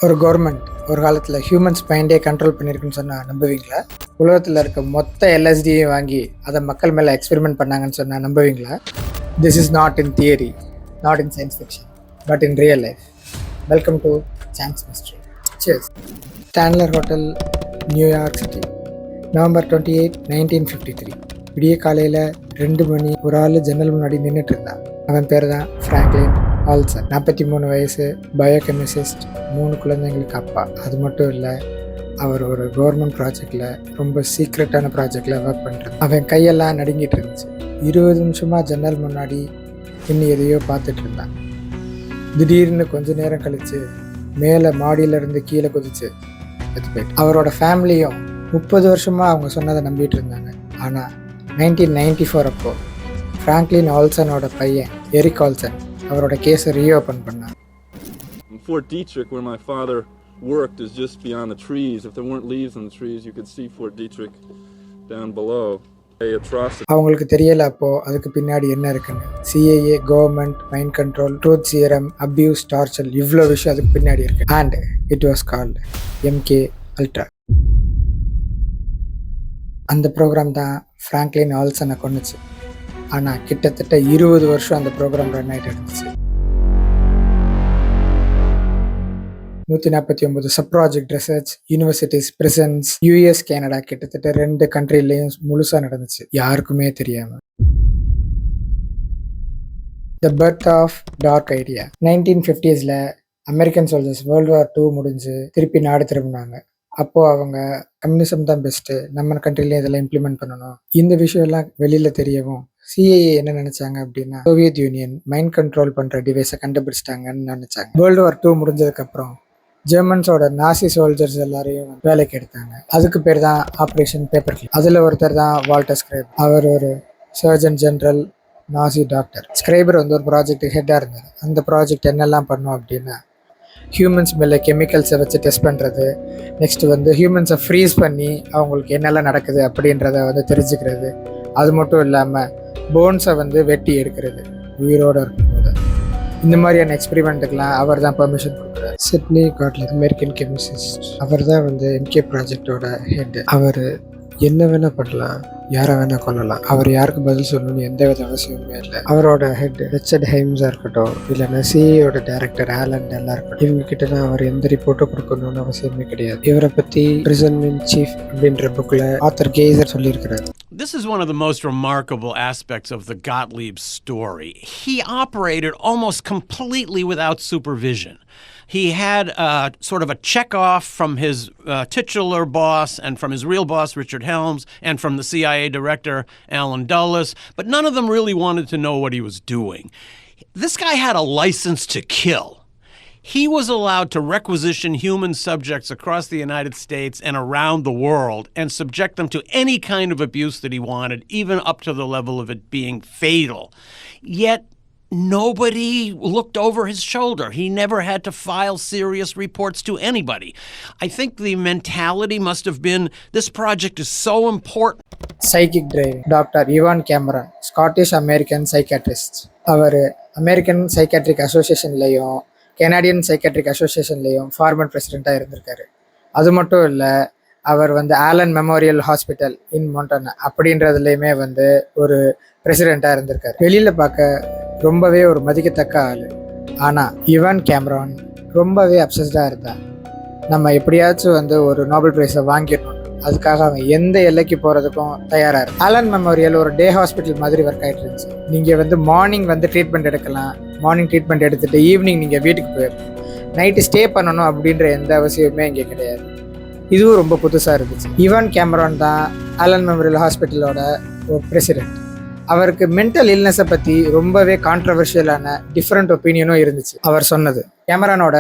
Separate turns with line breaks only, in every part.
ஒரு கவர்மெண்ட் ஒரு காலத்தில் ஹியூமன்ஸ் மைண்டே கண்ட்ரோல் பண்ணியிருக்குன்னு சொன்னால் நம்புவீங்களா? உலகத்தில் இருக்க மொத்த எல்எஸ்டியையும் வாங்கி அதை மக்கள் மேலே எக்ஸ்பெரிமெண்ட் பண்ணாங்கன்னு சொன்னால் நம்புவீங்களா? This is not in theory, not in science fiction, but in real life. Welcome to Chan's mystery. Cheers. Statler hotel, New York city, November 28, 1953. விடிய காலையில் 2 மணி. ஒரு ஆள் ஜன்னல் முன்னாடி நின்றுட்டு இருந்தான். அவன் பேர் தான் ஃப்ராங்க்லின் ஆல்சன். 43 வயசு, பயோகெமிசிஸ்ட், 3 குழந்தைங்களுக்கு அப்பா. அது மட்டும் இல்லை, அவர் ஒரு கவர்மெண்ட் ப்ராஜெக்டில், ரொம்ப சீக்ரெட்டான ப்ராஜெக்டில் ஒர்க் பண்ணுறாரு. அவன் கையெல்லாம் நடுங்கிட்டு இருந்துச்சு. 20 நிமிஷமாக ஜன்னல் முன்னாடி இன்னும் எதையோ பார்த்துட்டு இருந்தான். திடீர்னு கொஞ்ச நேரம் கழித்து மேலே மாடியிலேருந்து கீழே குதிச்சு அது போயிட்டு. அவரோட ஃபேமிலியும் 30 வருஷமாக அவங்க சொன்னதை நம்பிட்டு இருந்தாங்க. ஆனால் 1994 அப்போ ஃப்ராங்க்லின் ஆல்சனோட பையன் எரிக் ஆல்சன் அவரோட கேஸை ரீஓப்பன் பண்ணார்.
Fort Detrick, where my father worked, is just beyond the trees. If there weren't leaves on the trees, you could see Fort Detrick down below. அவங்களுக்கு தெரியல அப்போ அதுக்கு பின்னாடி என்ன இருக்குன்னு. CAA, government, mind control, truth serum, abuse, torture, இவ்வளோ விஷயம் அதுக்கு பின்னாடி இருக்கு. And it was called MK Ultra. அந்த ப்ரோக்ராம் தான் ஃப்ராங்க்லின் ஆல்சனை கொண்டுச்சு. ஆனால் கிட்டத்தட்ட 20 வருஷம் அந்த ப்ரோக்ராம் ரன் ஆகிட்டு இருந்துச்சு. 149 sub project research, universities, prisons, US, Canada, கிட்டத்தட்ட 2 கண்ட்ரிலையும் முழுசாக நடந்துச்சு, யாருக்குமே தெரியாமல். The birth of dark idea. 1950s American soldiers World War II முடிஞ்சு திருப்பி நாடு திரும்பினாங்க. அப்போது அவங்க கம்யூனிசம் தான் பெஸ்ட்டு, நம்ம கண்ட்ரிலேயும் இதெல்லாம் இம்ப்ளிமெண்ட் பண்ணணும், இந்த விஷயம்லாம் வெளியில் தெரியவும் சிஏஏ என்ன நினச்சாங்க அப்படின்னா, சோவியத் யூனியன் மைண்ட் கண்ட்ரோல் பண்ணுற டிவைஸை கண்டுபிடிச்சிட்டாங்கன்னு நினச்சாங்க. World War II முடிஞ்சதுக்கப்புறம் ஜெர்மன்ஸோட நாசி சோல்ஜர்ஸ் எல்லாரையும் வேலைக்கு எடுத்தாங்க. அதுக்கு பேர் தான் ஆப்ரேஷன் பேப்பர் கிளிப். அதில் ஒருத்தர் தான் வால்டர் ஸ்கிரைபர். அவர் ஒரு சர்ஜன் ஜென்ரல், நாசி டாக்டர். ஸ்கிரைபர் ஒரு ப்ராஜெக்ட் ஹெட்டாக இருந்தார். அந்த ப்ராஜெக்ட் என்னெல்லாம் பண்ணோம் அப்படின்னா, ஹியூமன்ஸ் மேலே கெமிக்கல்ஸை வச்சு டெஸ்ட் பண்ணுறது, நெக்ஸ்ட்டு ஹியூமன்ஸை ஃப்ரீஸ் பண்ணி அவங்களுக்கு என்னெல்லாம் நடக்குது அப்படின்றத தெரிஞ்சுக்கிறது. அது மட்டும் இல்லாமல் போன்ஸை வெட்டி எடுக்கிறது உயிரோடு இருக்கும்போது. இந்த மாதிரியான எக்ஸ்பெரிமெண்ட்டுக்கெலாம் அவர் தான் பெர்மிஷன் கொடுக்குறாரு. Sidney Gottlieb, American chemist. அவர் தான் MK ப்ராஜெக்டோட ஹெட். அவர் என்ன வேணால் பண்ணலாம், யாரை வேணால் கொள்ளலாம். அவர் யாருக்கு பதில் சொல்லணும்னு எந்த வித அவசியமே இல்லை. அவரோட ஹெட் ரிச்சர்ட் ஹைம்ஸாக இருக்கட்டும், இல்லைன்னா சிஏயோட டைரக்டர் ஆலன் டெல்லாக இருக்கட்டும், இவங்க கிட்ட தான் அவர் எந்த ரிப்போர்ட்டும் கொடுக்கணும்னு அவசியமே கிடையாது. இவரை பற்றி பிரிசன் இன் சீஃப் அப்படின்ற புக்கில் ஆத்தர் கெய்சர் சொல்லியிருக்கிறார்.
This is one of the most remarkable aspects of the Gottlieb story. He operated almost completely without supervision. He had sort of a check-off from his titular boss and from his real boss, Richard Helms, and from the CIA director, Alan Dulles, but none of them really wanted to know what he was doing. This guy had a license to kill. He was allowed to requisition human subjects across the United States and around the world and subject them to any kind of abuse that he wanted, even up to the level of it being fatal. Yet nobody looked over his shoulder. He never had to file serious reports to anybody. I think the mentality must have been, this project is so important.
Psychic driving. Dr. Evan Cameron, Scottish American psychiatrist. அவர் American psychiatric அசோசியேஷன்லேயும் Canadian psychiatric அசோசியேஷன்லேயும் former பிரசிடெண்ட்டாக இருந்திருக்காரு. அது மட்டும் இல்லை, அவர் Allan memorial hospital in Montana அப்படின்றதுலையுமே ஒரு பிரசிடெண்ட்டாக இருந்திருக்காரு. வெளியில் பார்க்க ரொம்பவே ஒரு மதிக்கத்தக்க ஆள். ஆனால் ஈவான் கேமரான் ரொம்பவே அப்சஸ்டாக இருந்தான். நம்ம எப்படியாச்சும் ஒரு நோபல் ப்ரைஸை வாங்கிடணும், அதுக்காக அவன் எந்த எல்லைக்கு போகிறதுக்கும் தயாராக இருக்கு. ஆலன் மெமோரியல் ஒரு டே ஹாஸ்பிட்டல் மாதிரி ஒர்க் ஆகிட்டு இருந்துச்சு. நீங்கள் மார்னிங் ட்ரீட்மெண்ட் எடுக்கலாம், மார்னிங் ட்ரீட்மெண்ட் எடுத்துகிட்டு ஈவினிங் நீங்கள் வீட்டுக்கு போயிடணும், நைட்டு ஸ்டே பண்ணணும் அப்படின்ற எந்த அவசியமே இங்கே கிடையாது. இதுவும் ரொம்ப புதுசாக இருந்துச்சு. ஈவான் கேமரான் தான் ஆலன் மெமோரியல் ஹாஸ்பிட்டலோட ஒரு பிரசிடெண்ட். அவருக்கு மென்டல் இல்னஸை பற்றி ரொம்பவே கான்ட்ரவர்ஷியலான டிஃப்ரெண்ட் ஒப்பீனியனும் இருந்துச்சு. அவர் சொன்னது கேமரானோட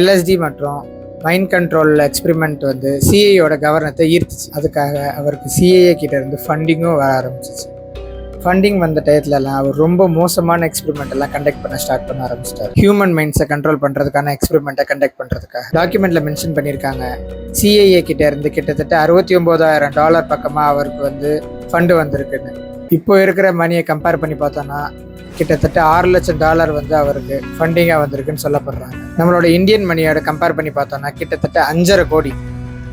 LSD மற்றும் மைண்ட் கண்ட்ரோல் எக்ஸ்பெரிமெண்ட் சிஏயோட கவர்னத்தை ஈர்த்துச்சு. அதுக்காக அவருக்கு சிஏஏ கிட்ட இருந்து ஃபண்டிங்கும் வர ஆரம்பிச்சிச்சு. ஃபண்டிங் வந்த டயத்துலலாம் அவர் ரொம்ப மோசமான எக்ஸ்பெரிமெண்ட் எல்லாம் கண்டக்ட் பண்ண ஸ்டார்ட் பண்ண ஆரம்பிச்சிட்டார். ஹியூமன் மைண்ட்ஸை கண்ட்ரோல் பண்ணுறதுக்கான எக்ஸ்பெரிமெண்ட்டை கண்டக்ட் பண்ணுறதுக்காக டாக்குமெண்ட்ல மென்ஷன் பண்ணியிருக்காங்க. சிஏஏ கிட்ட இருந்து கிட்டத்தட்ட $69,000 பக்கமாக அவருக்கு ஃபண்டு வந்திருக்குன்னு. இப்போ இருக்கிற மணியை கம்பேர் பண்ணி பார்த்தோன்னா கிட்டத்தட்ட $6 லட்சம் வந்து அவருக்கு ஃபண்டிங்காக வந்திருக்குன்னு சொல்லப்படுறாங்க. நம்மளோட இந்தியன் மணியோட கம்பேர் பண்ணி பார்த்தோன்னா கிட்டத்தட்ட 5.5 கோடி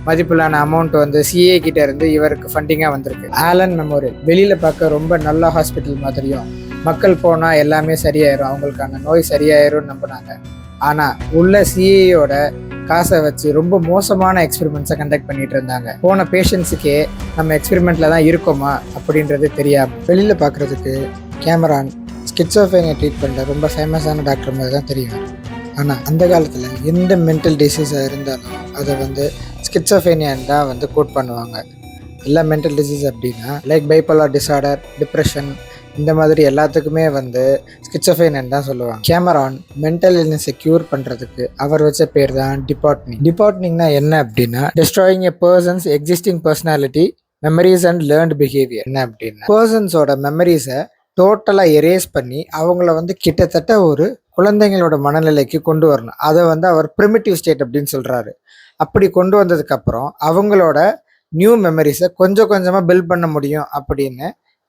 மதிப்பிலான அமௌண்ட் வந்து சிஏ கிட்ட இருந்து இவருக்கு ஃபண்டிங்காக வந்திருக்கு. ஆலன் மெமோரியல் வெளியில் பார்க்க ரொம்ப நல்ல ஹாஸ்பிட்டல் மாதிரியும், மக்கள் போனால் எல்லாமே சரியாயிரும், அவங்களுக்கான நோய் சரியாயிரும்னு நம்பினாங்க. ஆனால் உள்ள சிஏயோட காசை வச்சு ரொம்ப மோசமான எக்ஸ்பெரிமெண்ட்ஸை கண்டக்ட் பண்ணிட்டு இருந்தாங்க. போன பேஷண்ட்ஸுக்கே நம்ம எக்ஸ்பெரிமெண்ட்ல தான் இருக்கோமா அப்படின்றது தெரியாமல். வெளியில் பார்க்குறதுக்கு கேமரான் ஸ்கிட்சோஃபேனியா ட்ரீட்மெண்ட்டில் ரொம்ப ஃபேமஸான டாக்டர் மாதிரி தான் தெரியும். ஆனால் அந்த காலத்தில் எந்த மென்டல் டிசீஸாக இருந்தாலும் அதை வந்து ஸ்கிட்சோஃபேனியான்னு தான் வந்து கோட் பண்ணுவாங்க. எல்லா மென்டல் டிசீஸ் அப்படின்னா லைக் பைப்போலார் டிஸார்டர், டிப்ரெஷன், இந்த மாதிரி எல்லாத்துக்குமே வந்து ஸ்கிட்சோஃபேனியான்னு தான் சொல்லுவாங்க. கேமரான் மென்டல் இல்னஸை க்யூர் பண்ணுறதுக்கு அவர் வச்ச பேர் தான் டிபார்ட்னிங். டிபார்ட்னிங்னா என்ன அப்படின்னா destroying a person's existing personality, memories and learned behaviour. என்ன அப்படின்னா பர்சன்ஸோட மெமரிஸை டோட்டலாக எரேஸ் பண்ணி அவங்கள வந்து கிட்டத்தட்ட ஒரு குழந்தைங்களோட மனநிலைக்கு கொண்டு வரணும். அதை வந்து அவர் ப்ரிமிட்டிவ் ஸ்டேட் அப்படின்னு சொல்கிறாரு. அப்படி கொண்டு வந்ததுக்கப்புறம் அவங்களோட நியூ மெமரிஸை கொஞ்சம் கொஞ்சமாக பில்ட் பண்ண முடியும் அப்படின்னு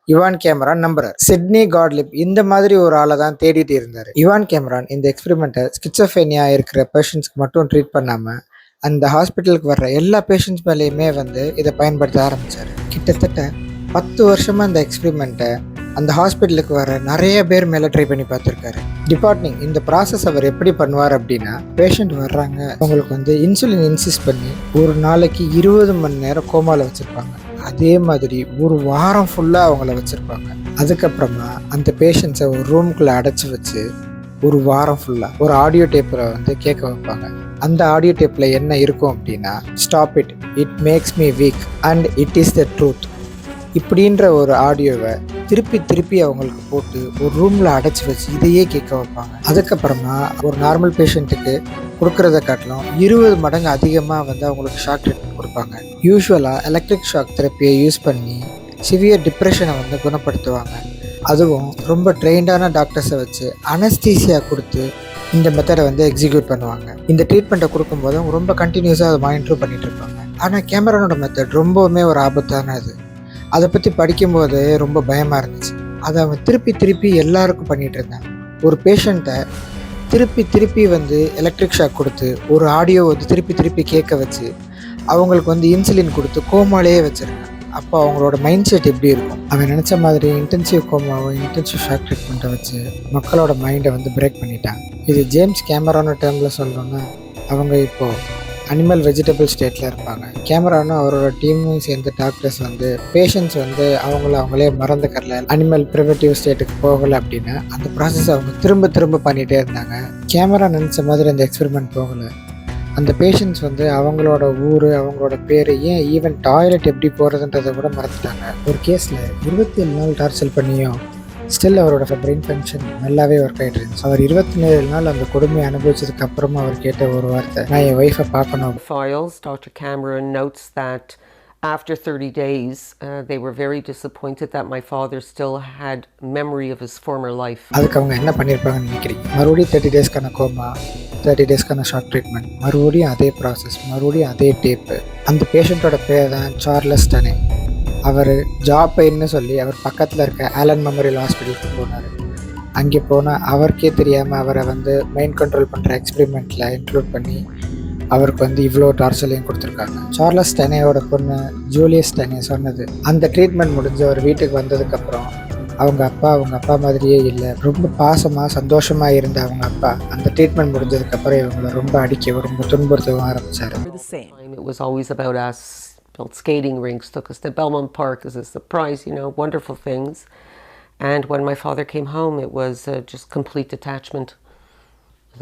இவான் கேமரான் நம்புறார். சிட்னி காட்லிப் இந்த மாதிரி ஒரு ஆளை தான் தேடிட்டு இருந்தார். இவான் கேமரான் இந்த எக்ஸ்பெரிமெண்ட்டை ஸ்கிட்சோஃபேனியா இருக்கிற பேஷண்ட்ஸ்க்கு மட்டும் ட்ரீட் பண்ணாமல் அந்த ஹாஸ்பிட்டலுக்கு வர்ற எல்லா பேஷண்ட்ஸ் மேலேயுமே வந்து இதை பயன்படுத்த ஆரம்பித்தார். கிட்டத்தட்ட 10 வருஷமாக இந்த எக்ஸ்பெரிமெண்ட்டை அந்த ஹாஸ்பிட்டலுக்கு வர நிறைய பேர் மேலே ட்ரை பண்ணி பார்த்துருக்காரு. டிபார்ட்னிங் இந்த ப்ராசஸ் அவர் எப்படி பண்ணுவார் அப்படின்னா பேஷண்ட் வர்றாங்க, அவங்களுக்கு வந்து இன்சுலின் இன்சிஸ்ட் பண்ணி ஒரு நாளைக்கு 20 மணி நேரம் கோமாவில் வச்சுருப்பாங்க. அதே மாதிரி ஒரு வாரம் ஃபுல்லாக அவங்கள வச்சுருப்பாங்க. அதுக்கப்புறமா அந்த பேஷண்ட்ஸை ஒரு ரூம்குள்ளே அடைச்சி வச்சு ஒரு வாரம் ஃபுல்லாக ஒரு ஆடியோ டேப்பில் வந்து கேட்க வைப்பாங்க. அந்த ஆடியோ டேப்பில் என்ன இருக்கும் அப்படின்னா stop it, it makes me week and it is the truth இப்படின்ற ஒரு ஆடியோவை திருப்பி திருப்பி அவங்களுக்கு போட்டு ஒரு ரூமில் அடைச்சி வச்சு இதையே கேட்க வைப்பாங்க. அதுக்கப்புறமா ஒரு நார்மல் பேஷண்ட்டுக்கு கொடுக்குறத காட்டிலும் 20 மடங்கு அதிகமாக வந்து அவங்களுக்கு ஷாக் ட்ரீட்மெண்ட் கொடுப்பாங்க. யூஸ்வலாக எலக்ட்ரிக் ஷாக் தெரப்பியை யூஸ் பண்ணி சிவியர் டிப்ரெஷனை வந்து குணப்படுத்துவாங்க. அதுவும் ரொம்ப ட்ரெயின்டான டாக்டர்ஸை வச்சு அனஸ்தீசியா கொடுத்து இந்த மெத்தடை வந்து எக்ஸிக்யூட் பண்ணுவாங்க. இந்த ட்ரீட்மெண்ட்டை கொடுக்கும்போது அவங்க ரொம்ப கண்டினியூஸாக அதை மானிட்டர் பண்ணிட்டு இருப்பாங்க. ஆனால் கேமரானோட மெத்தட் ரொம்பவுமே ஒரு ஆபத்தானது. அதை பற்றி படிக்கும்போது ரொம்ப பயமாக இருந்துச்சு. அதை அவன் திருப்பி திருப்பி எல்லாருக்கும் பண்ணிகிட்டு இருந்தான். ஒரு பேஷண்ட்டை திருப்பி திருப்பி வந்து எலக்ட்ரிக் ஷாக் கொடுத்து ஒரு ஆடியோ வந்து திருப்பி திருப்பி கேட்க வச்சு அவங்களுக்கு வந்து இன்சுலின் கொடுத்து கோமாலேயே வச்சுருக்கான். அப்போ அவங்களோட மைண்ட் செட் எப்படி இருக்கும்? அவன் நினச்ச மாதிரி இன்டென்சிவ் கோமாவோ இன்டென்சிவ் ஷாக் ட்ரீட்மெண்ட்டை வச்சு மக்களோட மைண்டை வந்து பிரேக் பண்ணிட்டான். இது ஜேம்ஸ் கேமரான டேர்மில் சொல்லணும்னா அவங்க இப்போது அனிமல் வெஜிடபிள் ஸ்டேட்டில் இருப்பாங்க. கேமரானும் அவரோட டீமும் சேர்ந்த டாக்டர்ஸ் வந்து பேஷண்ட்ஸ் வந்து அவங்களே மறந்துக்கரல, அனிமல் ப்ரிமிட்டிவ் ஸ்டேட்டுக்கு போகலை அப்படின்னா அந்த ப்ராசஸ் அவங்க திரும்ப திரும்ப பண்ணிகிட்டே இருந்தாங்க. கேமரா நினச்ச மாதிரி அந்த எக்ஸ்பெரிமெண்ட் போகலை. அந்த பேஷண்ட்ஸ் வந்து அவங்களோட ஊர், அவங்களோட பேர், ஏன் ஈவன் டாய்லெட் எப்படி போகிறதுன்றதை கூட மறந்துட்டாங்க. ஒரு கேஸில் 27 நாள் டார்ச்சர் பண்ணியும் ஸ்டில் அவரோட பிரெயின் ஃபங்க்ஷன் நல்லாவே ஒர்க் ஆகிட்டு இருந்துச்சு. அவர் 27 நாள் அந்த கொடுமையை அனுபவிச்சதுக்கு அப்புறமா அவர் கேட்ட ஒரு வார்த்தை, நான் என் ஒய்ஃபை பார்க்கணும்.
Files, Dr. Cameron notes that after 30 days, they were very disappointed that my father still had memory of his former life.
அதுக்கு அவங்க என்ன பண்ணியிருப்பாங்கன்னு நினைக்கிறீங்க? மறுபடியும் 30 டேஸ்க்கான கோமா, 30 டேஸ்க்கான ஷாக் ட்ரீட்மெண்ட், மறுபடியும் அதே ப்ராசஸ், மறுபடியும் அதே டேப்பு. அந்த பேஷண்ட்டோட பேர் தான் சார்லஸ் டனே. அவர் ஜாப் பெயின்னு சொல்லி அவர் பக்கத்தில் இருக்க ஆலன் மெமோரியல் ஹாஸ்பிட்டலுக்கு போனார். அங்கே போனால் அவருக்கே தெரியாமல் அவரை வந்து மைண்ட் கண்ட்ரோல் பண்ணுற எக்ஸ்பெரிமெண்ட்டில் இன்க்ளூட் பண்ணி அவருக்கு வந்து இவ்வளோ டார்ச்சரையும் கொடுத்துருக்காங்க. சார்லஸ் டனேயோட பொண்ணு ஜூலியஸ் டனே சொன்னது, அந்த ட்ரீட்மெண்ட் முடிஞ்சு அவர் வீட்டுக்கு வந்ததுக்கப்புறம் அவங்க அப்பா மாதிரியே இல்லை, ரொம்ப பாசமாக சந்தோஷமாக இருந்த அவங்க அப்பா அந்த ட்ரீட்மெண்ட் முடிஞ்சதுக்கப்புறம் இவங்களை ரொம்ப அடிக்கவும் ரொம்ப துன்புறுத்தவும் ஆரம்பித்தார்.
It was always about us. Built skating rinks, took us to Belmont Park as a surprise, wonderful things. And when my father came home, it was just complete detachment.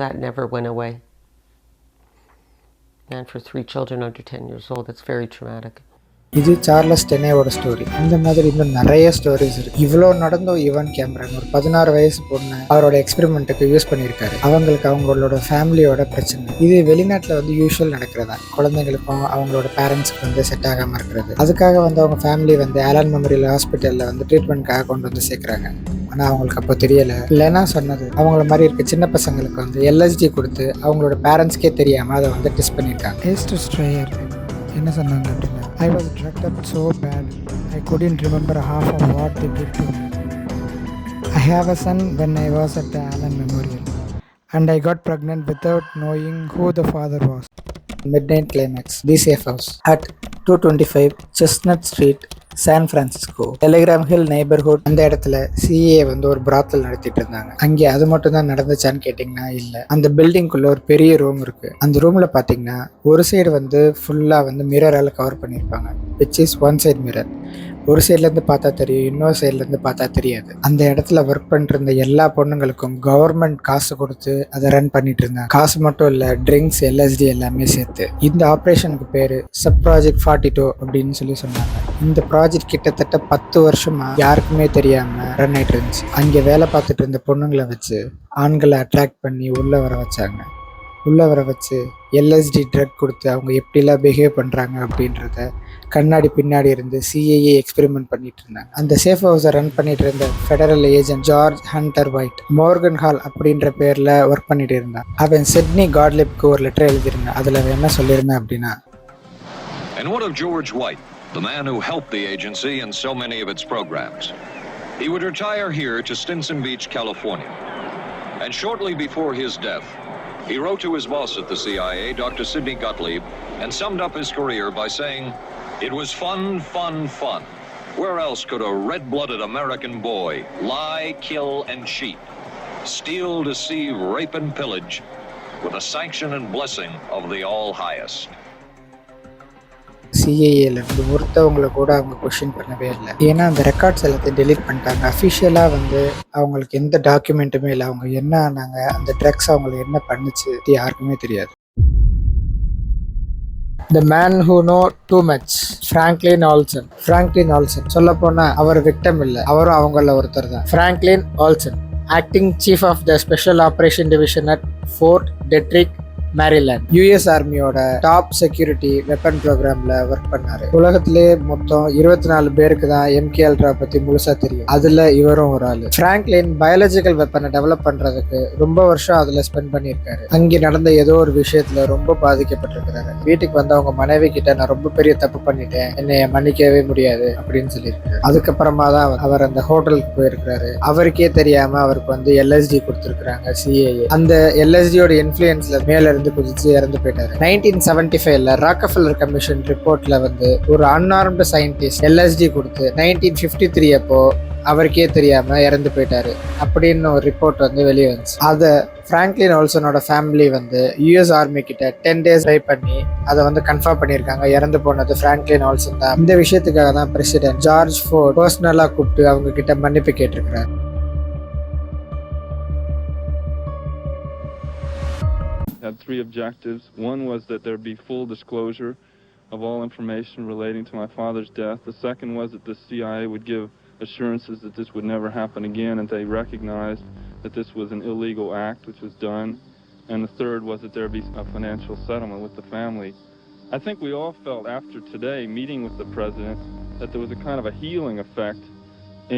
That never went away. And for 3 children under 10 years old, it's very traumatic.
இது Charles டெனேவோட story. இந்த மாதிரி இன்னும் நிறைய stories இருக்கு. இவ்வளோ நடந்தோ Evan கேமரான் ஒரு 16 வயசு பொண்ணு அவரோட எக்ஸ்பெரிமெண்ட்டுக்கு யூஸ் பண்ணியிருக்காரு. அவங்களுக்கு அவங்களோட ஃபேமிலியோட பிரச்சனை. இது வெளிநாட்டில் வந்து யூஸ்வல் நடக்கிறதா. குழந்தைங்களுக்கும் அவங்களோட பேரண்ட்ஸ்க்கு வந்து செட் ஆகாமல் இருக்கிறது. அதுக்காக வந்து அவங்க ஃபேமிலி வந்து ஆலன் மெமோரியல் ஹாஸ்பிட்டலில் வந்து ட்ரீட்மெண்ட்காக கொண்டு வந்து சேர்க்குறாங்க. ஆனால் அவங்களுக்கு அப்போ தெரியலை. இல்லைன்னா சொன்னது அவங்கள மாதிரி இருக்க சின்ன பசங்களுக்கு வந்து எல்எஸ்டி கொடுத்து அவங்களோட பேரண்ட்ஸ்க்கே தெரியாமல் அதை வந்து டெஸ்ட் பண்ணியிருக்காங்க. என்ன சொன்னாங்க அப்படின்னா, I was drugged up so bad
I couldn't remember half of what they did to me. I have a son when I was at the Allen Memorial, and I got pregnant without knowing who the father was. Midnight Climax, The Safe House at 225 Chestnut Street, San Francisco, Telegraph Hill neighbourhood. அந்த இடத்துல CA வந்து ஒரு பிராத்தல் நடத்திட்டு இருந்தாங்க. அங்கே அது மட்டும் தான் நடந்துச்சான்னு கேட்டிங்கன்னா இல்லை. அந்த பில்டிங்குள்ள ஒரு பெரிய ரூம் இருக்கு. அந்த ரூம்ல பார்த்தீங்கன்னா ஒரு சைடு வந்து ஃபுல்லாக வந்து மிரரால் கவர் பண்ணியிருப்பாங்க, which is one side mirror. ஒரு சைட்லேருந்து பார்த்தா தெரியும், இன்னொரு சைட்லேருந்து பார்த்தா தெரியாது. அந்த இடத்துல ஒர்க் பண்ணிட்டு இருந்த எல்லா பொண்ணுங்களுக்கும் கவர்மெண்ட் காசு கொடுத்து அதை ரன் பண்ணிட்டு இருந்தாங்க. காசு மட்டும் இல்லை, ட்ரிங்க்ஸ், LSD எல்லாமே சேர்த்து. இந்த ஆப்ரேஷனுக்கு பேர் சப் ப்ராஜெக்ட் 42 அப்படின்னு சொன்னாங்க. இந்த ப்ராஜெக்ட் கிட்டத்தட்ட 10 வருஷமா யாருக்குமே தெரியாம ரன் ஆயிட்டு இருந்துச்சு. அங்கே வேலை பார்த்துட்டு இருந்த பொண்ணுங்களை வச்சு ஆண்களை அட்ராக்ட் பண்ணி உள்ள வர வச்சாங்க. உள்ள வர வச்சு LSD ட்ரக் கொடுத்து அவங்க எப்படிலாம் பிஹேவ் பண்ணுறாங்க அப்படின்றத கண்ணாடி பின்னாடி இருந்து சிஏஏ எக்ஸ்பெரிமெண்ட் பண்ணிட்டு இருந்தாங்க. அந்த சேஃப் ஹவுஸை ரன் பண்ணிட்டு இருந்த federal agent George Hunter White Morgan Hall அப்படின்ற பேரில் ஒர்க் பண்ணிட்டு இருந்தான். அவன் சிட்னி காட்லிப்க்கு ஒரு லெட்டர் எழுதியிருந்தான். அதில் அவன் என்ன சொல்லியிருந்தான் அப்படின்னா,
And what of George White, the man who helped the agency in so many of its programs? He would retire here to Stinson Beach, California. And shortly before his death, he wrote to his boss at the CIA, Dr. Sidney Gottlieb, and summed up his career by saying, "It was fun, fun, fun. Where else could a red-blooded American boy lie, kill, and cheat, steal, deceive, rape, and pillage with the sanction and blessing of the All-Highest?"
சிஏஏலேருந்து ஒருத்தவங்களை கூட அவங்க question பண்ணவே இல்லை. ஏன்னா அந்த records எல்லாத்தையும் delete பண்ணிட்டாங்க. அஃபிஷியலாக வந்து அவங்களுக்கு எந்த டாக்குமெண்ட்டுமே இல்லை. அவங்க என்ன ஆனாங்க, அந்த ட்ரக்ஸ் அவங்களுக்கு என்ன பண்ணுச்சு யாருக்குமே தெரியாது. The man who know too much, Franklin Olson. Franklin Olson சொல்லப்போனால் அவர் விக்டம் இல்லை, அவரும் அவங்கள ஒருத்தர் தான். Franklin Olson, acting chief of the special operation division at Fort Detrick, Maryland. US ஆர்மியோட டாப் செக்யூரிட்டி வெப்பன் ப்ரோக்ராம்ல ஒர்க் பண்ணாரு. உலகத்திலே மொத்தம் 24 பேருக்கு தான் MK Ultra பத்தி முழுசா தெரியும். அதுல இவரும் ஒரு ஆளு. பிராங்க்லின் பயாலஜிக்கல் வெப்பனை டெவலப் பண்றதுக்கு ரொம்ப வருஷம் அதுல ஸ்பெண்ட் பண்ணியிருக்காரு. அங்கே நடந்த ஏதோ ஒரு விஷயத்துல ரொம்ப பாதிக்கப்பட்டிருக்கிறாரு. வீட்டுக்கு வந்து அவங்க மனைவி கிட்ட நான் ரொம்ப பெரிய தப்பு பண்ணிட்டேன், என்னைய மன்னிக்கவே முடியாது அப்படின்னு சொல்லியிருக்காரு. அதுக்கப்புறமா தான் அவர் அந்த ஹோட்டலுக்கு போயிருக்கிறாரு. அவருக்கே தெரியாம அவருக்கு வந்து LSD கொடுத்துருக்காங்க CIA. அந்த LSDயோட இன்ஃபுளுன்ஸ்ல மேல இருந்து குதிச்சு இறந்து போயிட்டாரு. 1975ல ராக்கஃபெல்லர் கமிஷன் ரிப்போர்ட்ல வந்து ஒரு அன்ஆர்ம்டு சயின்டிஸ்ட் LSD கொடுத்து 1953 அப்போ அவருக்கே தெரியாம இறந்து போயிட்டாரு அப்படின்னு ஒரு ரிப்போர்ட் வந்து வெளியே வந்துச்சு. அதை பிராங்க்லின் ஓல்சனோட ஃபேமிலி வந்து US ஆர்மி கிட்ட 10 days ட்ரை பண்ணி அதை வந்து கன்ஃபார்ம் பண்ணியிருக்காங்க. இறந்து போனது பிராங்க்லின் ஓல்சன் தான். இந்த விஷயத்துக்காக தான் பிரசிடென்ட் ஜார்ஜ் ஃபோர்ட் பர்சனலா கூப்பிட்டு அவங்க கிட்ட மன்னிப்பு கேட்டிருக்கிறார்.
Had 3 objectives. One was that there be full disclosure of all information relating to my father's death. The second was that the CIA would give assurances that this would never happen again, and they recognized that this was an illegal act, which was done. And the third was that there be a financial settlement with the family. I think we all felt after today, meeting with the president, that there was a kind of a healing effect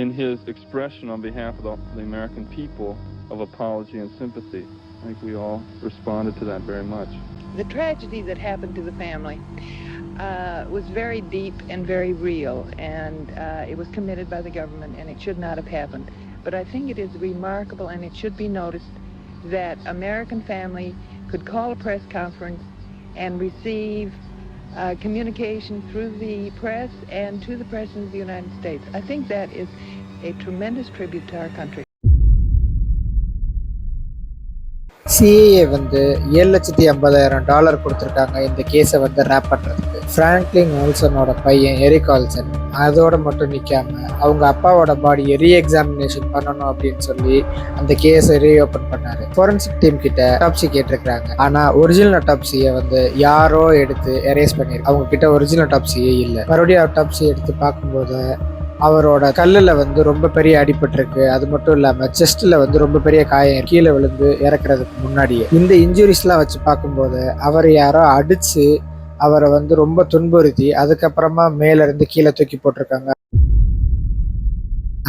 in his expression on behalf of the American people of apology and sympathy. I think we all responded to that very much.
The tragedy that happened to the family was very deep and very real, and it was committed by the government, and it should not have happened. But I think it is remarkable, and it should be noticed, that American family could call a press conference and receive communication through the press and to the President of the United States. I think that is a tremendous tribute to our country.
CIA வந்து $750,000 கொடுத்துருக்காங்க இந்த கேஸை வந்து rape பண்ணுறதுக்கு. Franklin ஓல்சனோட பையன் Eric Olsen அதோட மட்டும் நிற்காம அவங்க அப்பாவோட பாடியை ரீஎக்ஸாமினேஷன் பண்ணணும் அப்படின்னு சொல்லி அந்த கேஸை ரீஓப்பன் பண்ணாரு. ஃபோரன்சிக் டீம் கிட்ட அட்டாப்சி கேட்டிருக்கிறாங்க. ஆனால் ஒரிஜினல் அட்டாப்சியை வந்து யாரோ எடுத்து எரேஸ் பண்ணிருக்கு. அவங்க கிட்ட ஒரிஜினல் அட்டாப்சியே இல்லை. மறுபடியும் அட்டாப்சி எடுத்து பார்க்கும்போது அவரோட கல்லில் வந்து ரொம்ப பெரிய அடிபட்டிருக்கு. அது மட்டும் இல்லாமல் செஸ்ட்டில் வந்து ரொம்ப பெரிய காயம், கீழே விழுந்து இறக்குறதுக்கு முன்னாடியே. இந்த இன்ஜுரிஸ்லாம் வச்சு பார்க்கும்போது அவர் யாரோ அடித்து அவரை வந்து ரொம்ப துன்புறுத்தி அதுக்கப்புறமா மேலேருந்து கீழே தூக்கி போட்டிருக்காங்க.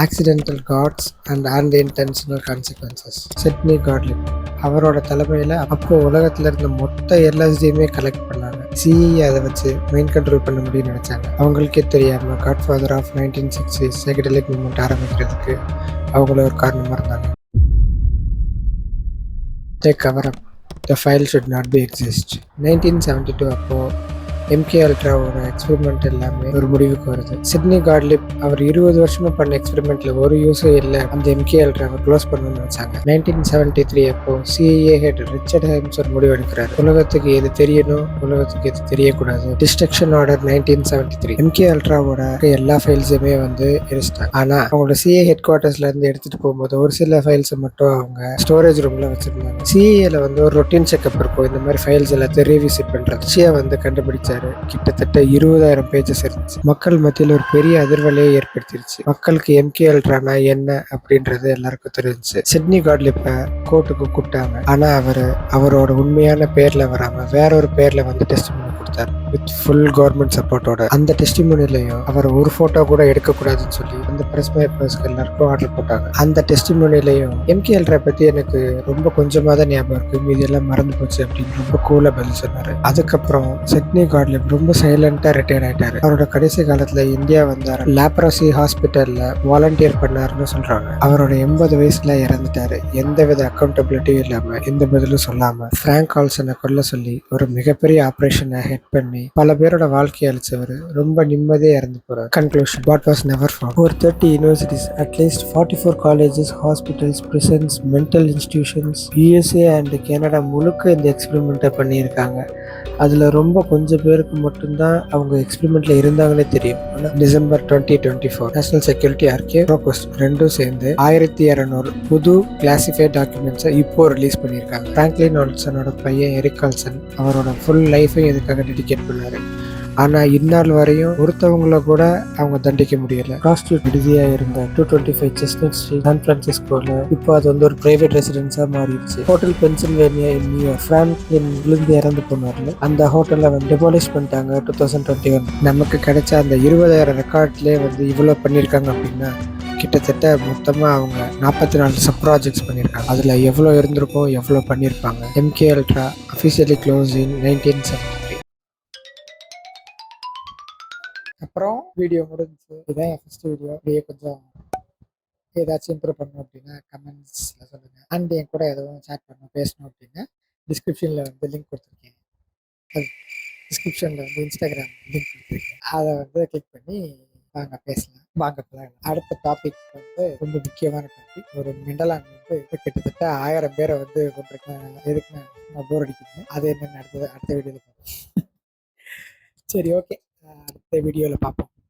Accidental gods and unintentional consequences. Sidney Gottlieb அவரோட தலைமையில் அப்போ உலகத்தில் இருந்த மொத்த LSDயுமே கலெக்ட் பண்ணாங்க. சிஇஏ அதை வச்சு மைண்ட் கண்ட்ரோல் பண்ண முடியும்னு நினச்சாங்க. அவங்களுக்கே தெரியாமல் காட்ஃபாதர் ஆஃப் 1960 சைக்கடெலிக் மூவ்மெண்ட் ஆரம்பிக்கிறதுக்கு அவங்கள ஒரு காரணமாக இருந்தாங்க. The cover up the file should not be exist. 1972 அப்போது எம்கே அல்ட்ராவோட எக்ஸ்பெரிமெண்ட் எல்லாமே ஒரு முடிவுக்கு வருது. சிட்னி காட்லிப் அவர் 20 வருஷமா பண்ண எக்ஸ்பெரிமெண்ட்ல ஒரு யூஸும் இல்லை, அந்த எம்கே அல்ட்ராவை க்ளோஸ் பண்ணணும்னு நினைச்சாங்க. 1973 அப்போ சிஐஏ ஹெட் ரிச்சர்ட் ஹைம்ஸ் ஒரு முடிவு எடுக்கிறாரு. உலகத்துக்கு எது தெரியணும், உலகத்துக்கு எது தெரியக்கூடாது. Destruction order 1973. எம்கே அல்ட்ராவோட எல்லா ஃபைல்ஸுமே வந்து எரிச்சிட்டாங்க. ஆனா அவங்களோட சிஐ ஹெட் குவார்ட்டர்ஸ்ல இருந்து எடுத்துட்டு போகும்போது ஒரு சில ஃபைல்ஸை மட்டும் அவங்க ஸ்டோரேஜ் ரூம்ல வச்சிருந்தாங்க. சிஐஏல வந்து ஒரு ரொட்டீன் செக்அப் இருக்கும், இந்த மாதிரி ஃபைல்ஸ் எல்லாத்தையும் ரீவிசிட் பண்றது. ரிச்சியா வந்து கண்டுபிடிச்ச கிட்டத்தட்ட 20,000 பேஜஸ் இருந்துச்சு. மக்கள் மத்தியில் ஒரு பெரிய அதிர்வலையை ஏற்படுத்திருச்சு. மக்களுக்கு எம்கே அல்ட்ரானா என்ன அப்படின்றது எல்லாருக்கும் தெரிஞ்சுச்சு. சிட்னி காட்லிப்ப கோர்ட்டுக்கு கூப்பிட்டாங்க. ஆனா அவரோட உண்மையான பேர்ல வராம வேற ஒரு பேர்ல வந்து டெஸ்டிமோனி கொடுத்தாரு வித் ஃபுல் கவர்மெண்ட் சப்போர்ட்டோட. அந்த டெஸ்டிமோனிலையும் அவர் ஒரு போட்டோ கூட எடுக்கக்கூடாதுன்னு சொல்லி அந்த பிரஸ் பேப்பர்ஸ்க்கு எல்லாருக்கும் ஆர்டர் போட்டாங்க. அந்த டெஸ்டிமோனிலையும் எம்கே அல்ட்ரா பத்தி எனக்கு ரொம்ப கொஞ்சமாக தான் ஞாபகம் இருக்கு, மீதி எல்லாம் மறந்து போச்சு அப்படின்னு ரொம்ப கூலா பதில் சொன்னாரு. அதுக்கப்புறம் சிட்னி காட்லிப் ரொம்ப சைலண்டா ரிட்டையர்ட் ஆயிட்டாரு. அவரோட கடைசி காலத்துல இந்தியா வந்தாரு. லேப்ரசி ஹாஸ்பிட்டல்ல வாலண்டியர் பண்ணாருன்னு சொல்றாங்க. அவரோட 80 வயசுல இறந்துட்டாரு. எந்தவித அக்கௌண்டபிலிட்டியும் இல்லாம, எந்த பதிலும் சொல்லாம பிராங்க் ஆல்சனை கொல்ல சொல்லி ஒரு மிகப்பெரிய ஆபரேஷனை ஹெட் பண்ணி பல பேரோட வாழ்க்கையை அழிச்சவர் ரொம்ப நிம்மதியா இறந்து போறாரு. Conclusion: what was never found. ஒரு 30 universities, at least 44 colleges, hospitals, prisons, mental institutions, USA and Canada முழுக்க இந்த எக்ஸ்பெரிமெண்ட்டை பண்ணியிருக்காங்க. அதில் ரொம்ப கொஞ்சம் பேருக்கு மட்டும்தான் அவங்க எக்ஸ்பெரிமெண்ட்ல இருந்தாங்கன்னே தெரியும். ஆனால் டிசம்பர் 2024 நேஷனல் செக்யூரிட்டி ஆர்கைவ், ப்ரோகோஸ்ட் ரெண்டும் சேர்ந்து 1200 புது கிளாசிஃபைட் டாக்குமெண்ட்ஸை இப்போ ரிலீஸ் பண்ணியிருக்காங்க. பிராங்க்லின் ஆல்சனோட பையன் எரிக் ஆல்சன் அவரோட ஃபுல் லைஃபை இதுக்காக டெடிகேட் பண்ணாரு. ஆனால் இந்நாள் வரையும் ஒருத்தவங்கள கூட அவங்க தண்டிக்க முடியல. ப்ராஸ்டியூட் விடுதியாக இருந்த 225 செஸ்னட் ஸ்ட்ரீட் சான் பிரான்சிஸ்கோல இப்போ அது வந்து ஒரு பிரைவேட் ரெசிடென்ஸாக மாறிடுச்சு. ஹோட்டல் பென்சில்வேனியா இன் நியூயார்க், பிராங்க்லின் விழுந்து இறந்து போனார்ல, அந்த ஹோட்டலை வந்து டெமாலிஷ் பண்ணிட்டாங்க 2021. நமக்கு கிடைச்ச அந்த 20,000 ரெக்கார்ட்லேயே வந்து இவ்வளோ பண்ணியிருக்காங்க அப்படின்னா கிட்டத்தட்ட மொத்தமாக அவங்க 44 சப் ப்ராஜெக்ட்ஸ் பண்ணியிருக்காங்க. அதில் எவ்வளோ இருந்திருக்கும், எவ்வளோ பண்ணியிருப்பாங்க. எம்கே அல்ட்ரா அஃபிஷியலி க்ளோஸ் இன் 1973. அப்புறம் வீடியோ முடிஞ்சிச்சு. இதுதான் என் ஃபர்ஸ்ட் வீடியோ. அப்படியே கொஞ்சம் ஏதாச்சும் இம்ப்ரூவ் பண்ணணும் அப்படின்னா கமெண்ட்ஸில் சொல்லுங்கள். அண்ட் என் கூட எதுவும் சேட் பண்ணணும், பேசணும் அப்படின்னா டிஸ்கிரிப்ஷனில் வந்து லிங்க் கொடுத்துருக்கேன். அது டிஸ்கிரிப்ஷனில் வந்து இன்ஸ்டாகிராம் லிங்க் கொடுத்துருக்கேன். அதை வந்து கிளிக் பண்ணி வாங்க பேசலாம், வாங்க பழகலாம். அடுத்த டாபிக் வந்து ரொம்ப முக்கியமான டாபிக். ஒரு மெண்டலான் வந்து இப்போ கிட்டத்தட்ட 1000 பேரை வந்து கொண்டிருக்கேன். எதுக்கு நான் போர் அடிக்கிறேன், அது என்னென்னு அடுத்த வீடியோவில் பார்ப்போம். சரி, ஓகே, அடுத்த வீடியோவில் பார்ப்போம்.